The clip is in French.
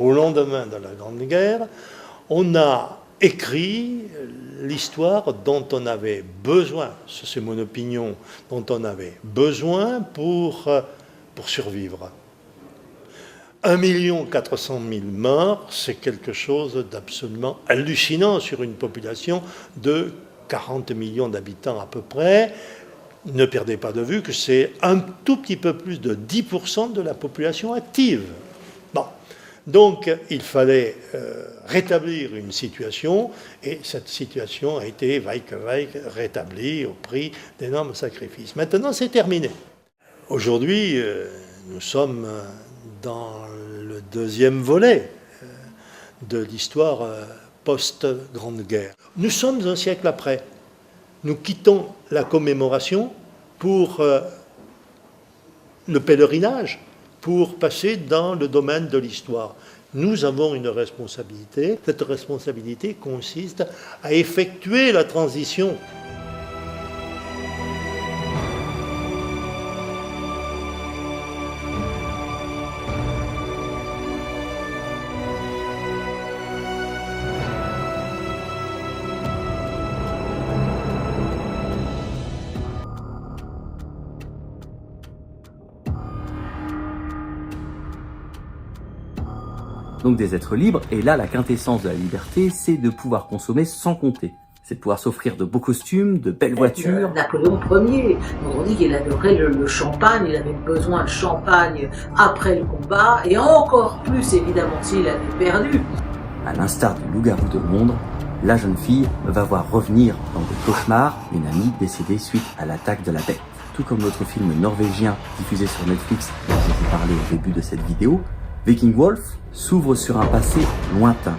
Au lendemain de la Grande Guerre, on a écrit l'histoire dont on avait besoin, c'est mon opinion, dont on avait besoin pour survivre. 1 400 000 morts, c'est quelque chose d'absolument hallucinant sur une population de 40 millions d'habitants à peu près. Ne perdez pas de vue que c'est un tout petit peu plus de 10% de la population active. Bon. Donc il fallait rétablir une situation, et cette situation a été, vaille que vaille, rétablie au prix d'énormes sacrifices. Maintenant, c'est terminé. Aujourd'hui, nous sommes dans le deuxième volet de l'histoire post-Grande Guerre. Nous sommes un siècle après. Nous quittons la commémoration pour le pèlerinage, pour passer dans le domaine de l'histoire. Nous avons une responsabilité. Cette responsabilité consiste à effectuer la transition. Donc des êtres libres, et là la quintessence de la liberté, c'est de pouvoir consommer sans compter. C'est de pouvoir s'offrir de beaux costumes, de belles voitures. Napoléon Ier, on dit qu'il adorait le champagne, il avait besoin de champagne après le combat, et encore plus évidemment s'il avait perdu. À l'instar du loup-garou de Londres, la jeune fille va voir revenir dans des cauchemars une amie décédée suite à l'attaque de la bête. Tout comme l'autre film norvégien diffusé sur Netflix dont je vous parlais au début de cette vidéo, Viking Wolf s'ouvre sur un passé lointain,